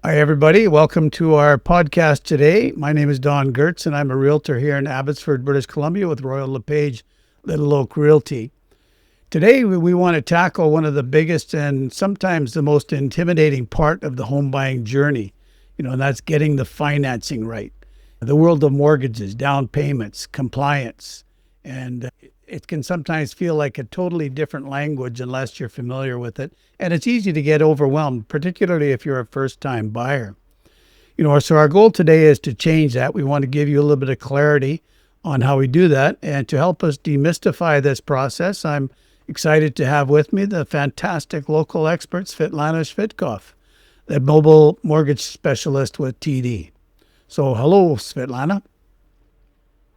Hi, everybody. Welcome to our podcast today. My name is Don Goertz, and I'm a realtor here in Abbotsford, British Columbia with Royal LePage Little Oak Realty. Today, we want to tackle one of the biggest and sometimes the most intimidating part of the home buying journey, and that's getting the financing right. The world of mortgages, down payments, compliance, and it can sometimes feel like a totally different language unless you're familiar with it. And it's easy to get overwhelmed, particularly if you're a first-time buyer. So our goal today is to change that. We want to give you a little bit of clarity on how we do that. And to help us demystify this process, I'm excited to have with me the fantastic local expert, Svitlana Shvydkov, the mobile mortgage specialist with TD. So hello, Svitlana.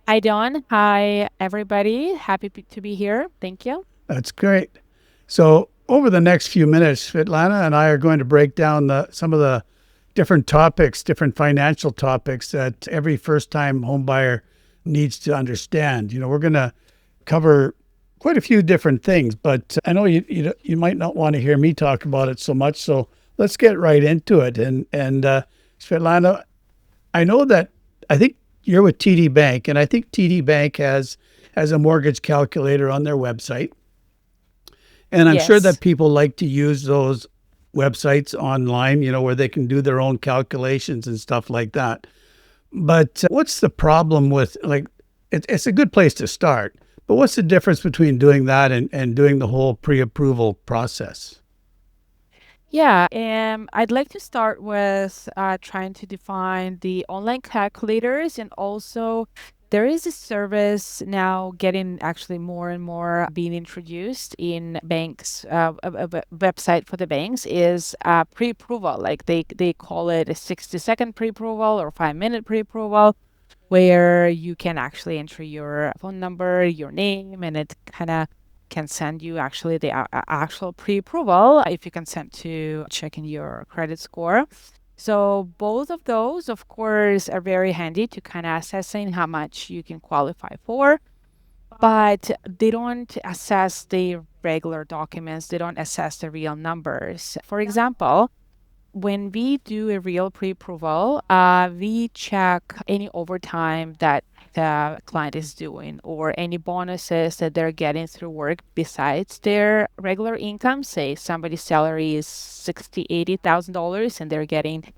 Hi, Don. Hi, everybody. Happy to be here. Thank you. That's great. So over the next few minutes, Svitlana and I are going to break down some of the different topics, different financial topics that every first-time home buyer needs to understand. We're going to cover quite a few different things, but I know you might not want to hear me talk about it so much. So let's get right into it. And Svitlana, I think you're with TD Bank, and I think TD Bank has a mortgage calculator on their website. And I'm sure Yes. that people like to use those websites online, where they can do their own calculations and stuff like that. But what's the problem with, it's a good place to start, but what's the difference between doing that and doing the whole pre-approval process? Yeah. I'd like to start with trying to define the online calculators, and also there is a service now getting actually more and more being introduced in banks. A website for the banks is pre-approval. Like they call it a 60-second pre-approval or 5-minute pre-approval, where you can actually enter your phone number, your name, and it kind of can send you actually the actual pre-approval if you consent to checking your credit score. So both of those, of course, are very handy to kind of assessing how much you can qualify for, but they don't assess the regular documents. They don't assess the real numbers. For example, when we do a real pre-approval, we check any overtime that the client is doing or any bonuses that they're getting through work besides their regular income. Say somebody's salary is $60,000, $80,000 and they're getting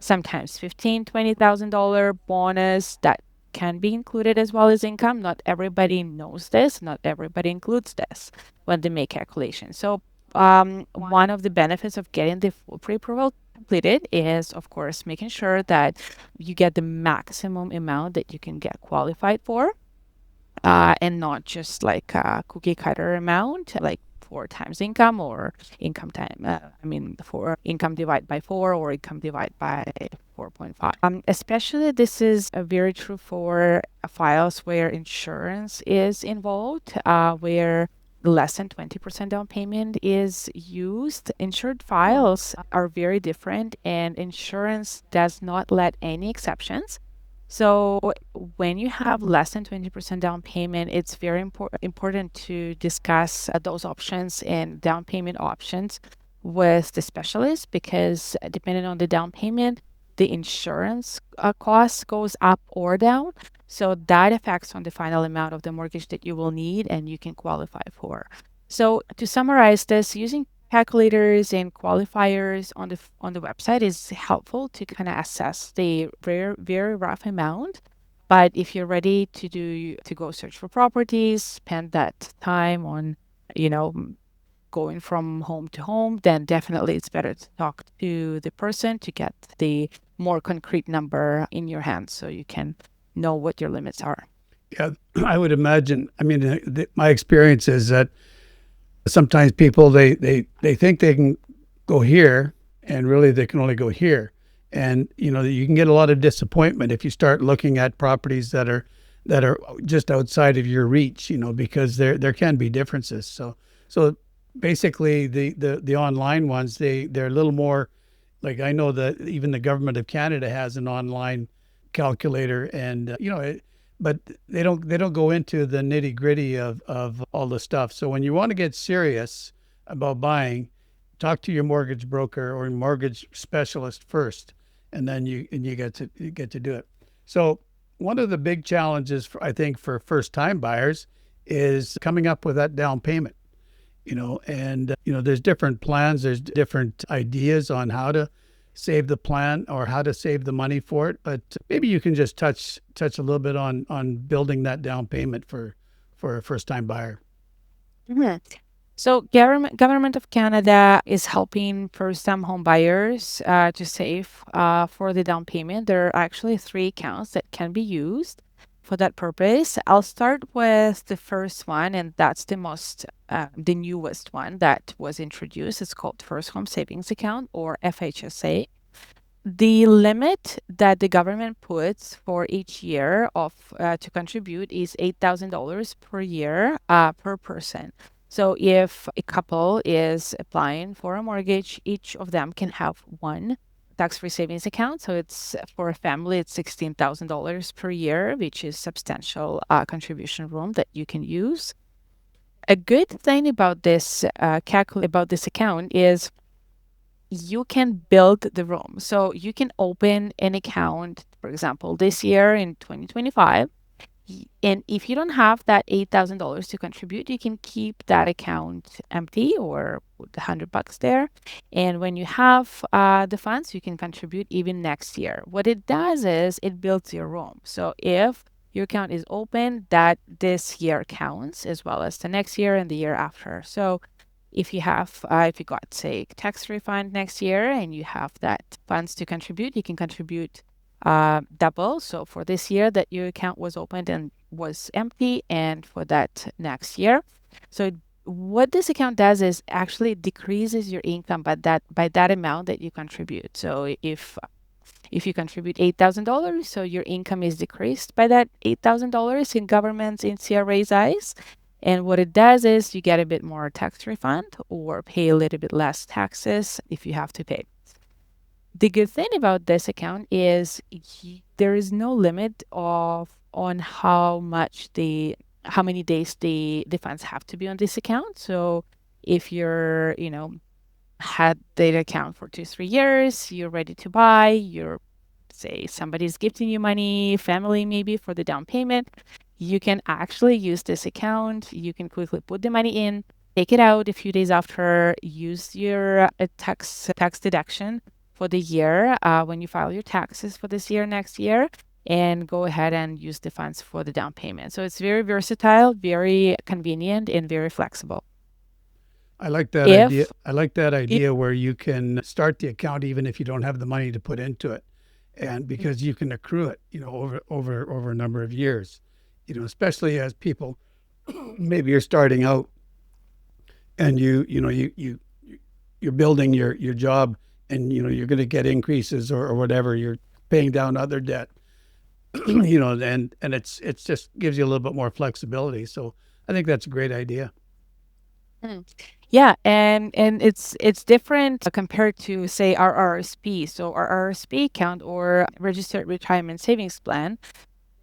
sometimes $15,000, $20,000 bonus that can be included as well as income. Not everybody knows this. Not everybody includes this when they make calculations. So one of the benefits of getting the full pre-approval completed is, of course, making sure that you get the maximum amount that you can get qualified for, and not just like a cookie cutter amount, like 4 times income or income time. For income divide by 4 or income divide by 4.5. Especially this is very true for files where insurance is involved, where less than 20% down payment is used. Insured files are very different, and insurance does not let any exceptions. So when you have less than 20% down payment, it's very important to discuss those options and down payment options with the specialist, because depending on the down payment, the insurance cost goes up or down. So that affects on the final amount of the mortgage that you will need and you can qualify for. So to summarize this, using calculators and qualifiers on the website is helpful to kind of assess the very, very rough amount. But if you're ready to go search for properties, spend that time on, going from home to home, then definitely it's better to talk to the person to get the more concrete number in your hands so you can know what your limits are. Yeah, I would imagine. I mean, my experience is that sometimes people they think they can go here, and really they can only go here. And you can get a lot of disappointment if you start looking at properties that are just outside of your reach, because there can be differences. So basically the online ones, they're a little more, like, I know that even the government of Canada has an online calculator, and but they don't go into the nitty gritty of all the stuff. So when you want to get serious about buying, talk to your mortgage broker or mortgage specialist first, and then you get to do it. So one of the big challenges I think for first time buyers is coming up with that down payment. And there's different plans, there's different ideas on how to save the plan or how to save the money for it. But maybe you can just touch a little bit on building that down payment for a first time buyer. Mhm. So government of Canada is helping first-time home buyers to save for the down payment. There are actually 3 accounts that can be used for that purpose. I'll start with the first one, and that's the newest one that was introduced. It's called First Home Savings Account, or FHSA. The limit that the government puts for each year to contribute is $8,000 per year per person. So if a couple is applying for a mortgage, each of them can have one tax-free savings account. So it's for a family, it's $16,000 per year, which is substantial contribution room that you can use. A good thing about this account is you can build the room. So you can open an account, for example, this year in 2025. And if you don't have that $8,000 to contribute, you can keep that account empty or put $100 there. And when you have the funds, you can contribute even next year. What it does is it builds your room. So if your account is open, that this year counts as well as the next year and the year after. So if you got, say, tax refund next year and you have that funds to contribute, you can contribute double. So for this year that your account was opened and was empty, and for that next year. So what this account does is actually decreases your income by that amount that you contribute. So if you contribute $8,000, so your income is decreased by that $8,000 in government's, in CRA's eyes. And what it does is you get a bit more tax refund or pay a little bit less taxes if you have to pay. The good thing about this account is there is no limit on how many days the funds have to be on this account. So if you're, had the account for 2-3 years, you're ready to buy, say somebody's gifting you money, family maybe, for the down payment, you can actually use this account. You can quickly put the money in, take it out a few days after, use your tax deduction for the year when you file your taxes for this year, next year, and go ahead and use the funds for the down payment. So it's very versatile, very convenient, and very flexible. I like that idea. I like that idea where you can start the account even if you don't have the money to put into it, and because you can accrue it, over a number of years, especially as people, maybe you're starting out, and you're building your job, and you're going to get increases or whatever. You're paying down other debt, and it's just gives you a little bit more flexibility. So I think that's a great idea. Yeah, and it's different compared to, say, RRSP. So our RRSP account, or Registered Retirement Savings Plan,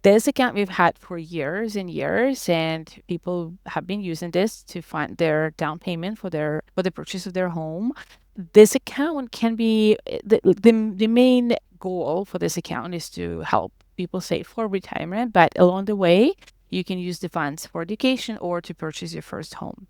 this account we've had for years and years, and people have been using this to fund their down payment for the purchase of their home. This account can be the main goal for this account is to help people save for retirement, but along the way, you can use the funds for education or to purchase your first home.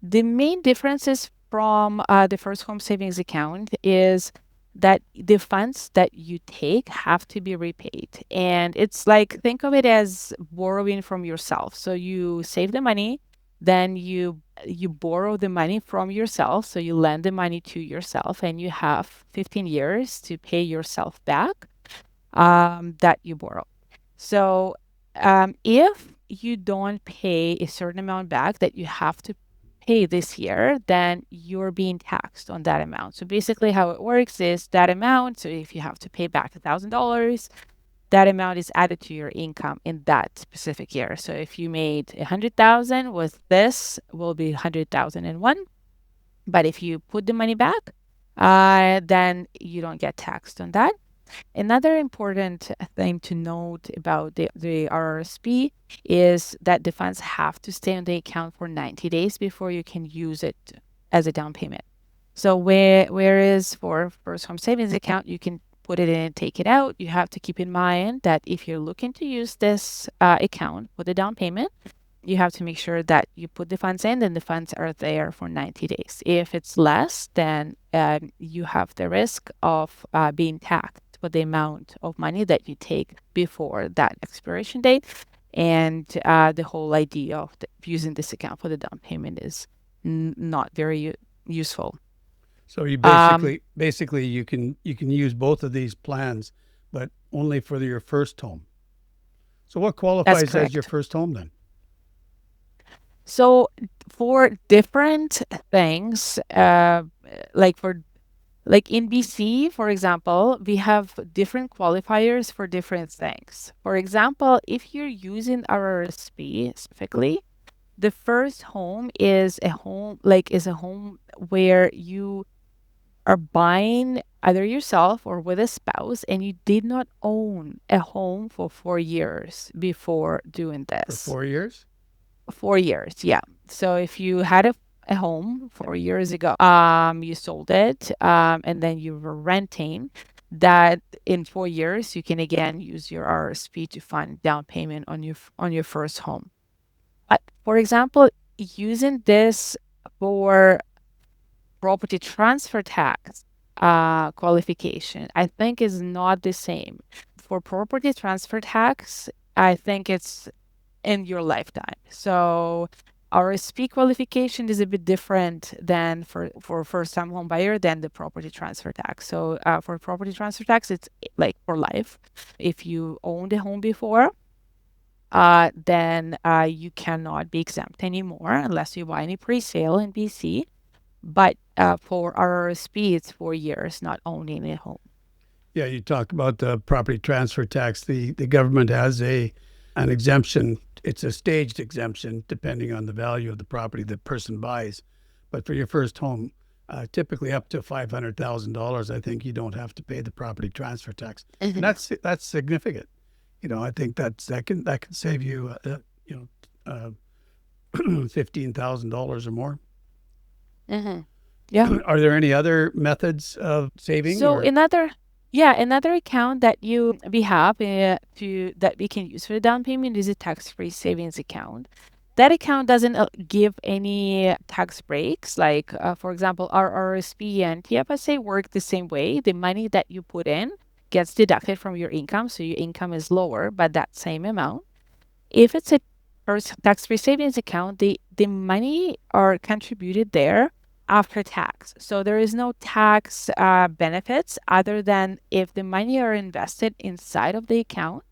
The main differences from the first home savings account is that the funds that you take have to be repaid. And it's like, think of it as borrowing from yourself. So you save the money, then you borrow the money from yourself. So you lend the money to yourself, and you have 15 years to pay yourself back that you borrow. So if you don't pay a certain amount back that you have to pay this year, then you're being taxed on that amount. So basically how it works is that amount, so if you have to pay back $1,000, that amount is added to your income in that specific year. So if you made 100,000, with this will be 100,001. But if you put the money back, then you don't get taxed on that. Another important thing to note about the RRSP is that the funds have to stay on the account for 90 days before you can use it as a down payment. So whereas for first home savings account, you can put it in and take it out. You have to keep in mind that if you're looking to use this account for the down payment, you have to make sure that you put the funds in and the funds are there for 90 days. If it's less, then you have the risk of being taxed for the amount of money that you take before that expiration date. And the whole idea of using this account for the down payment is not very useful. So you Um, basically you can use both of these plans, but only for your first home. So what that's qualifies as your correct. first home then? So for different things, like for like in BC, for example, we have different qualifiers for different things. For example, if you're using RRSP specifically, the first home is a home where you are buying either yourself or with a spouse, and you did not own a home for 4 years before doing For this. 4 years? 4 years, yeah. So if you had a home 4 years ago, you sold it, and then you were renting, that in 4 years you can again use your RSP to fund down payment on your first home. But for example, using this for property transfer tax qualification, I think is not the same. For property transfer tax, I think it's in your lifetime. So our SP qualification is a bit different than for first time home buyer than the property transfer tax. So for property transfer tax, it's like for life. If you owned a home before, then you cannot be exempt anymore unless you buy any pre-sale in BC. But for RRSP, it's 4 years, not owning a home. Yeah, you talked about the property transfer tax. The government has an exemption. It's a staged exemption depending on the value of the property the person buys. But for your first home, typically up to $500,000, I think you don't have to pay the property transfer tax, and Mhm. that's significant. I think that can save you $15,000 or more. Hmm. Yeah. Are there any other methods of saving So or? another account that we have to that we can use for the down payment is a tax-free savings account. That account doesn't give any tax breaks. Like for example, our RRSP and TFSA work the same way. The money that you put in gets deducted from your income, so your income is lower, but that same amount. If it's a first tax-free savings account, the money are contributed there after tax. So there is no tax benefits other than if the money are invested inside of the account,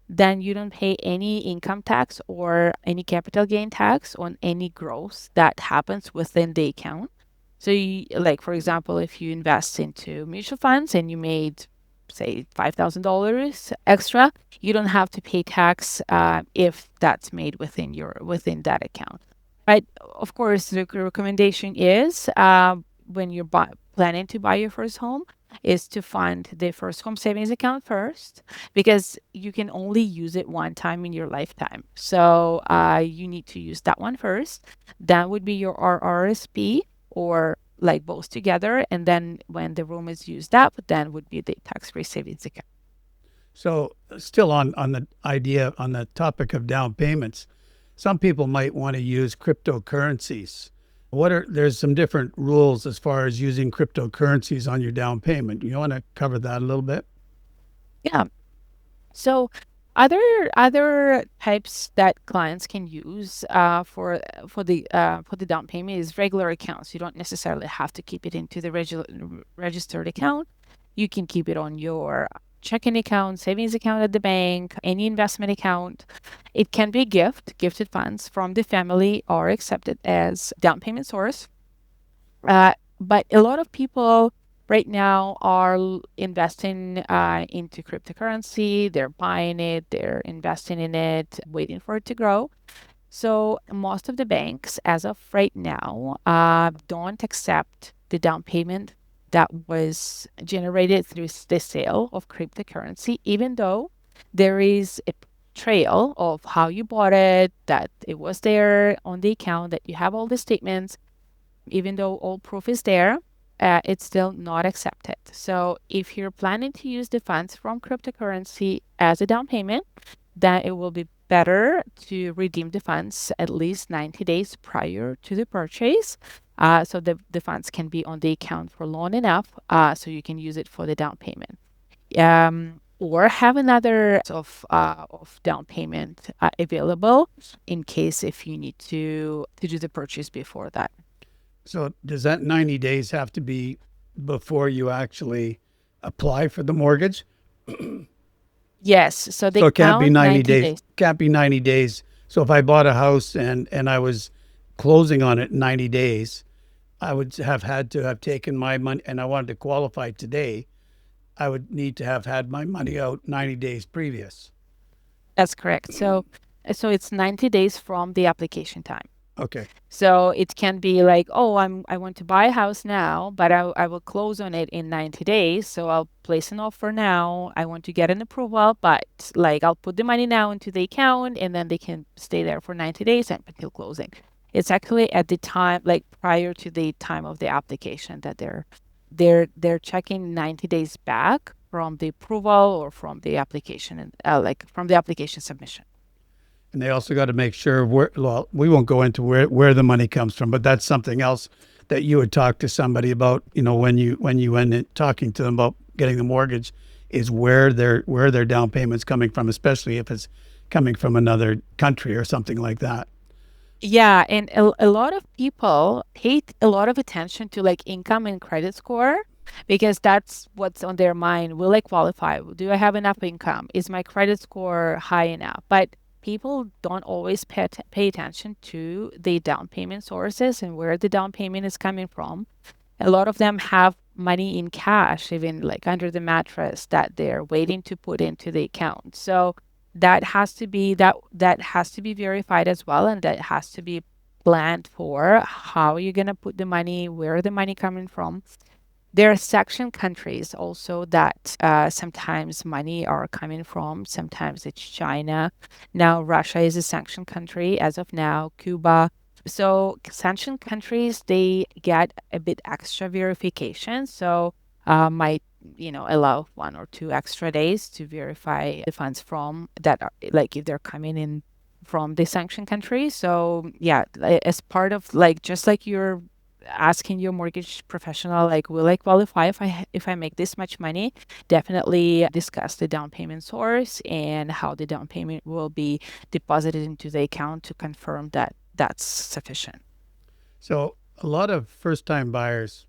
then you don't pay any income tax or any capital gain tax on any growth that happens within the account. So like for example, if you invest into mutual funds and you made say $5,000 extra, you don't have to pay tax if that's made within that account. Right. Of course, the recommendation is when you're planning to buy your first home, is to fund the first home savings account first, because you can only use it one time in your lifetime. So you need to use that one first. That would be your RRSP, or like both together. And then when the room is used up, then would be the tax-free savings account. So, still on the idea on the topic of down payments, some people might want to use cryptocurrencies. There's some different rules as far as using cryptocurrencies on your down payment. You want to cover that a little bit? Yeah. So other types that clients can use for the down payment is regular accounts. You don't necessarily have to keep it into the registered account. You can keep it on your checking account, savings account at the bank, any investment account. It can be gifted funds from the family are accepted as down payment source. But a lot of people right now are investing into cryptocurrency. They're buying it, they're investing in it, waiting for it to grow. So most of the banks, as of right now, don't accept the down payment that was generated through the sale of cryptocurrency, even though there is a trail of how you bought it, that it was there on the account, that you have all the statements, even though all proof is there. it's still not accepted. So if you're planning to use the funds from cryptocurrency as a down payment, then it will be better to redeem the funds at least 90 days prior to the purchase. So the funds can be on the account for long enough so you can use it for the down payment. Or have another of down payment available in case if you need to do the purchase before that. So does that 90 days have to be before you actually apply for the mortgage? Yes, so they So it can't be count 90 90 days. days. Can't be 90 days. So if I bought a house and I was closing on it in 90 days, I would have had to have taken my money and I wanted to qualify today. I would need to have had my money out 90 days previous. That's correct. So it's 90 days from the application time. Okay. So it can be like, oh, I want to buy a house now, but I will close on it in 90 days. So I'll place an offer now. I want to get an approval, but like I'll put the money now into the account and then they can stay there for 90 days until closing. It's actually at the time, like prior to the time of the application that they're checking 90 days back from the approval or from the application and like from the application submission. And they also got to make sure well, we won't go into where the money comes from, but that's something else that you would talk to somebody about, when you went in talking to them about getting the mortgage, is where their down payment's coming from, especially if it's coming from another country or something like that. Yeah, and a lot of people pay a lot of attention to like income and credit score because that's what's on their mind. Will I qualify? Do I have enough income? Is my credit score high enough? But people don't always pay attention to the down payment sources and where the down payment is coming from. A lot of them have money in cash, even like under the mattress that they're waiting to put into the account. So that has to be verified as well, and that has to be planned for how you're gonna put the money, where the money coming from. There are section countries also that sometimes money are coming from. Sometimes it's China. Now Russia is a sanctioned country as of now. Cuba. So sanctioned countries they get a bit extra verification. So might allow 1 or 2 extra days to verify the funds from that are, like if they're coming in from the sanctioned country. So yeah, as part of like just like you're asking your mortgage professional like will I qualify if I make this much money, definitely discuss the down payment source and how the down payment will be deposited into the account to confirm that that's sufficient. So a lot of first-time buyers,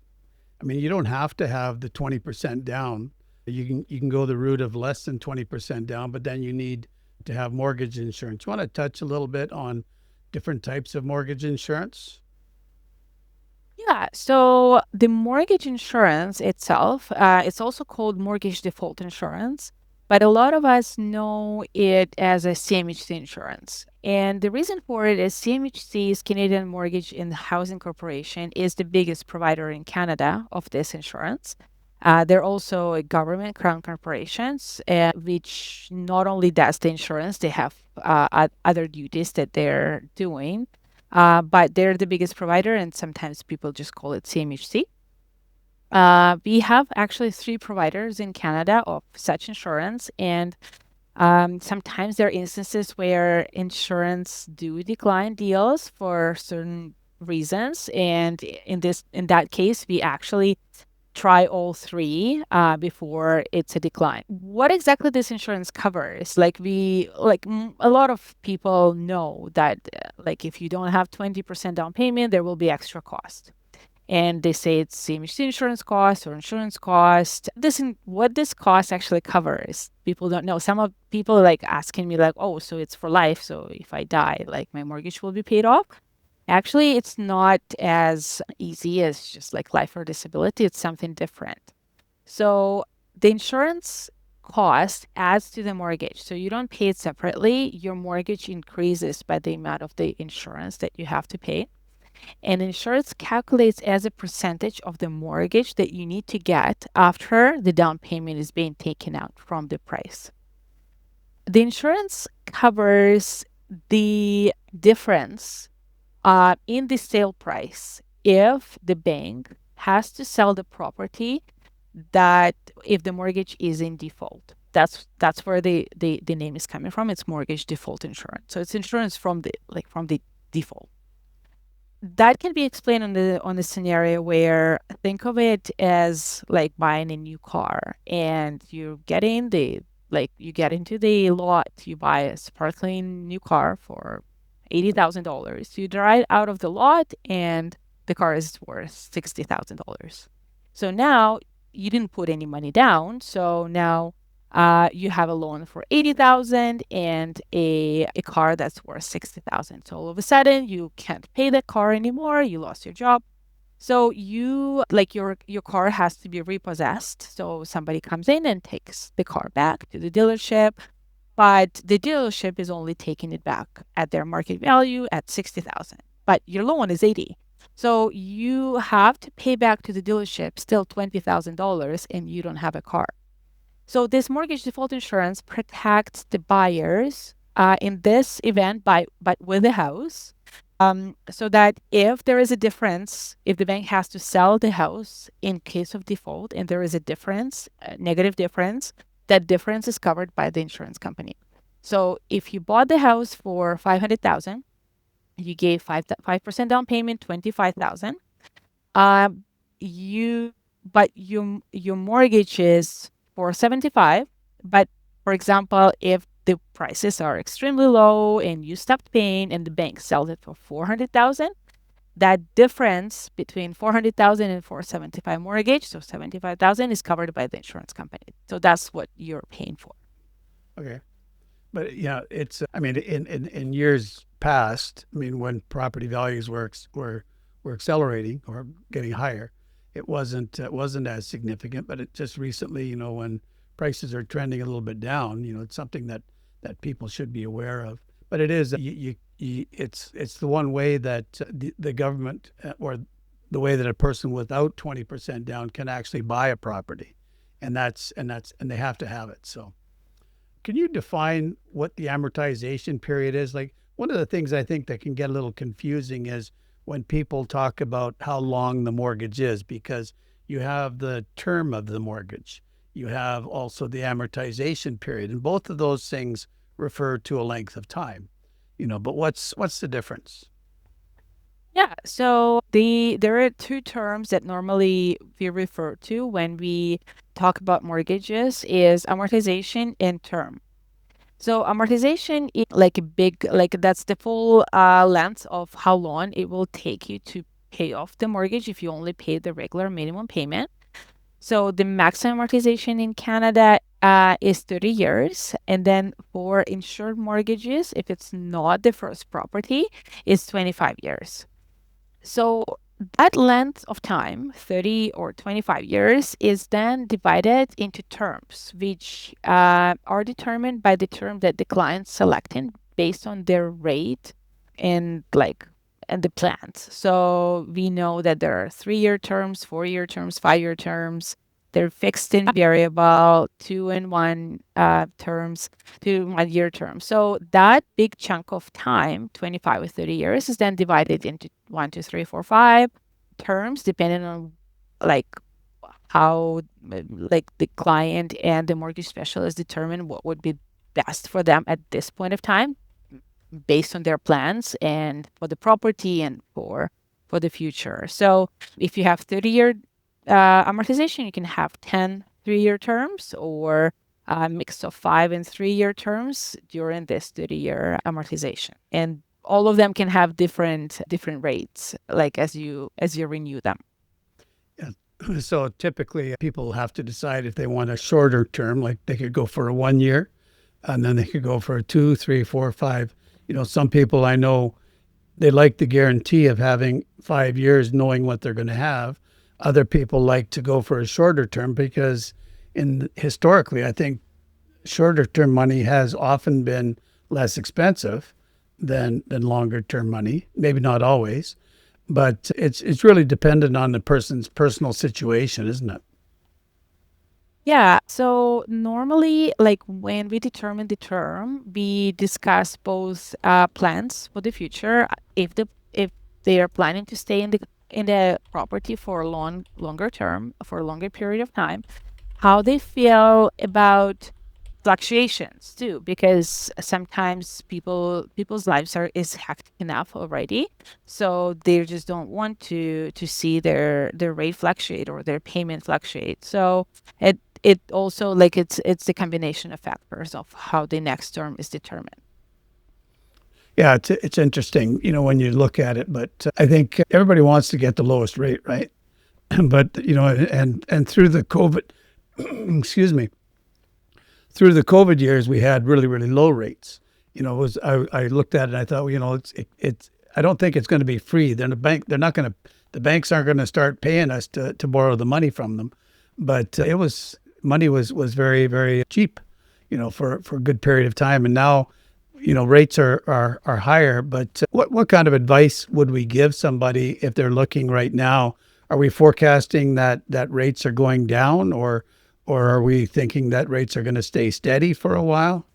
I mean, you don't have to have the 20% down. You can go the route of less than 20% down, but then you need to have mortgage insurance. You want to touch a little bit on different types of mortgage insurance? Yeah, so the mortgage insurance itself, it's also called mortgage default insurance, but a lot of us know it as a CMHC insurance. And the reason for it is CMHC is Canadian Mortgage and Housing Corporation is the biggest provider in Canada of this insurance. They're also a government crown corporations, which not only does the insurance, they have other duties that they're doing. But they're the biggest provider, and sometimes people just call it CMHC. We have actually 3 providers in Canada of such insurance, and sometimes there are instances where insurance do decline deals for certain reasons, and in that case, we actually try all 3 before it's a decline. What exactly this insurance covers? A lot of people know that like if you don't have 20% down payment, there will be extra cost. And they say it's CMHC insurance cost or insurance cost. What this cost actually covers, people don't know. Some of people like asking me like, oh, so it's for life. So if I die, like my mortgage will be paid off. Actually, it's not as easy as just like life or disability. It's something different. So the insurance cost adds to the mortgage. So you don't pay it separately. Your mortgage increases by the amount of the insurance that you have to pay. And insurance calculates as a percentage of the mortgage that you need to get after the down payment is being taken out from the price. The insurance covers the difference in the sale price if the bank has to sell the property that if the mortgage is in default. That's where the name is coming from. It's mortgage default insurance. So it's insurance from the default. That can be explained on the scenario where think of it as like buying a new car, and you get into the lot, you buy a sparkling new car for $80,000. You drive out of the lot and the car is worth $60,000. So now you didn't put any money down. So now you have a loan for 80,000 and a car that's worth 60,000. So all of a sudden you can't pay the car anymore. You lost your job. So your car has to be repossessed. So somebody comes in and takes the car back to the dealership, but the dealership is only taking it back at their market value at 60,000. But your loan is 80. So you have to pay back to the dealership still $20,000 and you don't have a car. So this mortgage default insurance protects the buyers in this event but with the house, so that if there is a difference, if the bank has to sell the house in case of default and there is a difference, a negative difference, that difference is covered by the insurance company. So if you bought the house for 500,000, you gave 5% down payment, 25,000. Your mortgage is for 75, but for example, if the prices are extremely low and you stopped paying and the bank sells it for 400,000, that difference between 400,000 and 475 mortgage, so 75,000, is covered by the insurance company. So that's what you're paying for. Okay. But yeah, it's, I mean, in years past, I mean, when property values were accelerating or getting higher, it wasn't as significant. But it just recently, when prices are trending a little bit down, it's something that people should be aware of. But it is it's the one way that the government or the way that a person without 20% down can actually buy a property, and they have to have it. So, can you define what the amortization period is? Like, one of the things I think that can get a little confusing is when people talk about how long the mortgage is, because you have the term of the mortgage, you have also the amortization period, and both of those things refer to a length of time. But what's the difference? Yeah, so there are two terms that normally we refer to when we talk about mortgages is amortization and term. So amortization is like that's the full length of how long it will take you to pay off the mortgage if you only pay the regular minimum payment. So the maximum amortization in Canada is 30 years. And then for insured mortgages, if it's not the first property, is 25 years. So that length of time, 30 or 25 years, is then divided into terms, which are determined by the term that the client's selecting based on their rate and the plans. So we know that there are 3-year terms, 4-year terms, 5-year terms. They're fixed and variable, 2 and 1 terms, 2 1-year terms. So that big chunk of time, 25 or 30 years, is then divided into 1, 2, 3, 4, 5 terms, depending on like how the client and the mortgage specialist determine what would be best for them at this point of time, based on their plans and for the property and for the future. So if you have 30-year amortization, you can have 10 3-year terms or a mix of 5 and 3-year terms during this 30-year amortization. And all of them can have different rates, like as you renew them. Yeah. So typically people have to decide if they want a shorter term, like they could go for a 1 year, and then they could go for a 2, 3, 4, 5. Some people I know, they like the guarantee of having 5 years, knowing what they're going to have. Other people like to go for a shorter term because historically, I think shorter term money has often been less expensive than longer term money. Maybe not always, but it's really dependent on the person's personal situation, isn't it? Yeah. So normally, like when we determine the term, we discuss both plans for the future. If they are planning to stay in the in the property for longer term, for a longer period of time, how they feel about fluctuations too, because sometimes people's lives is hectic enough already, so they just don't want to see their rate fluctuate or their payment fluctuate. So it also, like, it's the combination of factors of how the next term is determined. Yeah, it's interesting, when you look at it, but I think everybody wants to get the lowest rate, right? But, and through the COVID, excuse me, through the COVID years, we had really, really low rates. I looked at it and I thought, it's I don't think it's going to be free. The banks aren't going to start paying us to borrow the money from them. But money was very, very cheap, for a good period of time. And now, rates are higher. But what kind of advice would we give somebody if they're looking right now? Are we forecasting that rates are going down, or are we thinking that rates are going to stay steady for a while?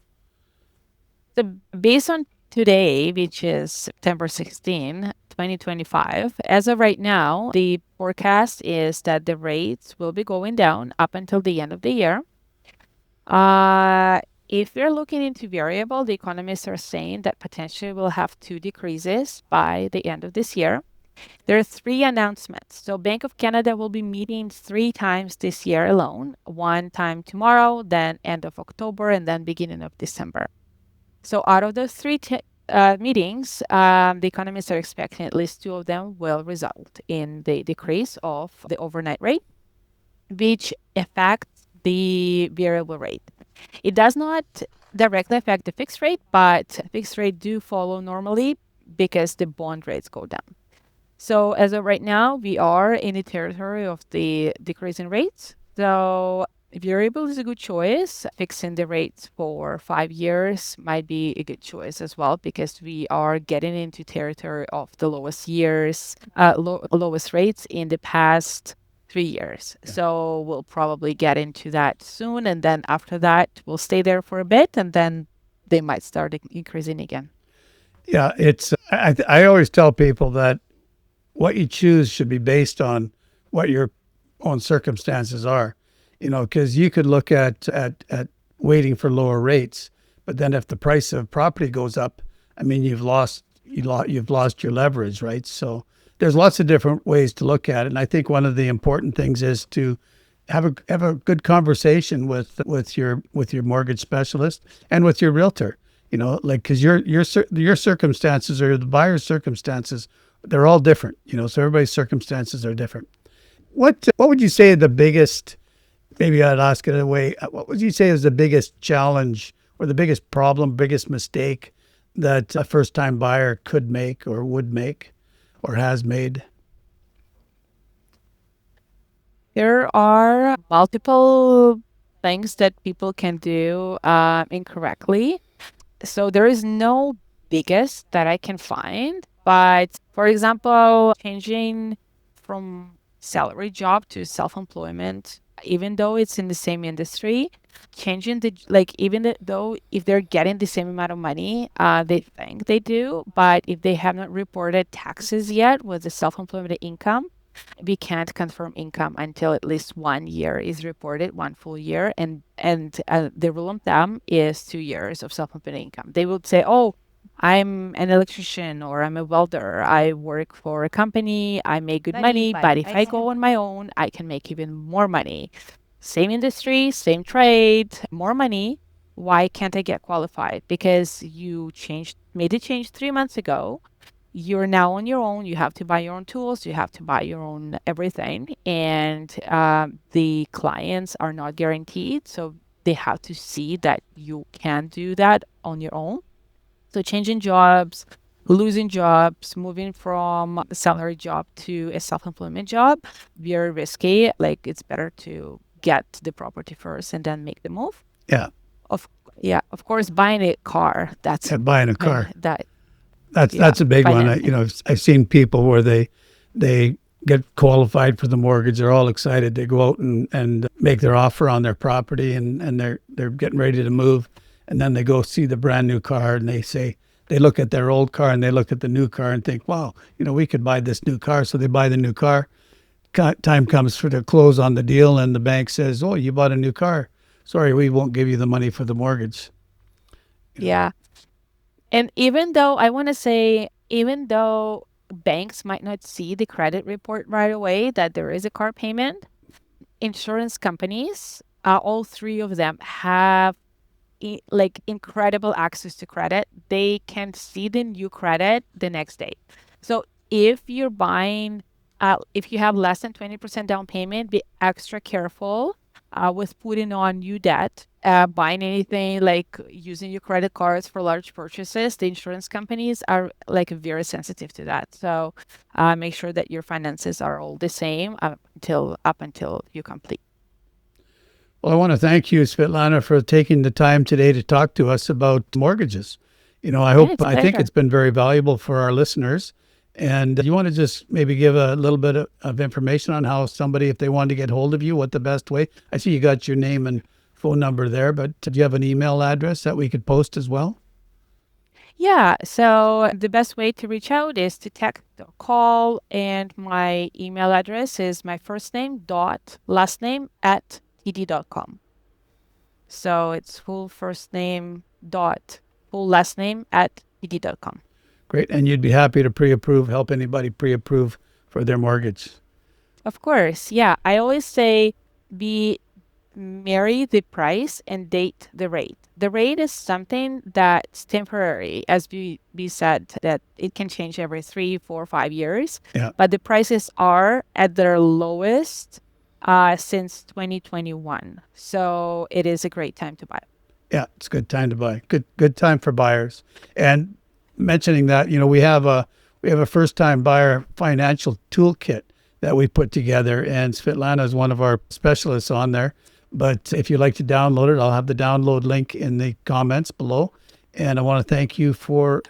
So based on today, which is September 16, 2025, as of right now, the forecast is that the rates will be going down up until the end of the year. If we're looking into variable, the economists are saying that potentially we'll have 2 decreases by the end of this year. There are 3 announcements. So Bank of Canada will be meeting 3 times this year alone, one time tomorrow, then end of October, and then beginning of December. So out of those 3 meetings, the economists are expecting at least 2 of them will result in the decrease of the overnight rate, which affects the variable rate. It does not directly affect the fixed rate, but fixed rate do follow normally because the bond rates go down. So as of right now, we are in the territory of the decrease in rates. So variable is a good choice. Fixing the rates for 5 years might be a good choice as well, because we are getting into territory of the lowest rates in the past 3 years. Yeah. So we'll probably get into that soon. And then after that, we'll stay there for a bit, and then they might start increasing again. Yeah, I always tell people that what you choose should be based on what your own circumstances are, because you could look at waiting for lower rates, but then if the price of property goes up, you've lost your leverage, right? So there's lots of different ways to look at it, and I think one of the important things is to have a good conversation with your mortgage specialist and with your realtor, because your circumstances or the buyer's circumstances, they're all different, so everybody's circumstances are different. What would you say the biggest, maybe I'd ask it away, what would you say is the biggest challenge or the biggest problem, biggest mistake that a first-time buyer could make or would make or has made? There are multiple things that people can do incorrectly. So there is no biggest that I can find. But for example, changing from salary job to self-employment, even though it's in the same industry, though if they're getting the same amount of money, they think they do, but if they have not reported taxes yet with the self-employment income, we can't confirm income until at least 1 year is reported, 1 full year, and the rule of thumb is 2 years of self-employment income. They would say, "Oh, I'm an electrician or I'm a welder. I work for a company. I make good money, but if I go on my own, I can make even more money. Same industry, same trade, more money. Why can't I get qualified? Because you made a change 3 months ago. You're now on your own. You have to buy your own tools. You have to buy your own everything. And the clients are not guaranteed. So they have to see that you can do that on your own. So changing jobs, losing jobs, moving from a salary job to a self-employment job, very risky. Like, it's better to get the property first and then make the move. Yeah. Of course, buying a car. Buying a car. That's a big one. I've seen people where they get qualified for the mortgage. They're all excited. They go out and make their offer on their property, and they're getting ready to move. And then they go see the brand new car and they say, they look at their old car and they look at the new car and think, wow, we could buy this new car. So they buy the new car. Time comes for the close on the deal, and the bank says, oh, you bought a new car. Sorry, we won't give you the money for the mortgage. Yeah. And even though I want to say, even though banks might not see the credit report right away that there is a car payment, insurance companies, all three of them have like incredible access to credit. They can see the new credit the next day. So if you're buying, if you have less than 20% down payment, be extra careful with putting on new debt, buying anything like using your credit cards for large purchases. The insurance companies are like very sensitive to that. So make sure that your finances are all the same up until you complete. Well, I want to thank you, Svitlana, for taking the time today to talk to us about mortgages. I think it's been very valuable for our listeners. And you want to just maybe give a little bit of information on how somebody, if they want to get hold of you, what the best way? I see you got your name and phone number there, but do you have an email address that we could post as well? Yeah, so the best way to reach out is to text or call, and my email address is my first name dot last name at td.com. So it's full first name dot full last name at td.com. Great. And you'd be happy to pre-approve, help anybody pre-approve for their mortgage. Of course. Yeah. I always say marry the price and date the rate. The rate is something that's temporary, as we said, that it can change every 3, 4, 5 years. Yeah. But the prices are at their lowest since 2021. So it is a great time to buy. Yeah, it's a good time to buy. Good time for buyers. And mentioning that, we have a first-time buyer financial toolkit that we put together, and Svitlana is one of our specialists on there. But if you'd like to download it, I'll have the download link in the comments below. And I want to thank you for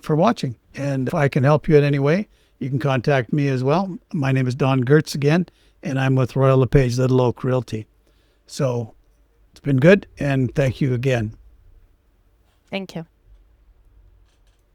watching. And if I can help you in any way, you can contact me as well. My name is Don Goertz again, and I'm with Royal LePage Little Oak Realty. So it's been good, and thank you again. Thank you.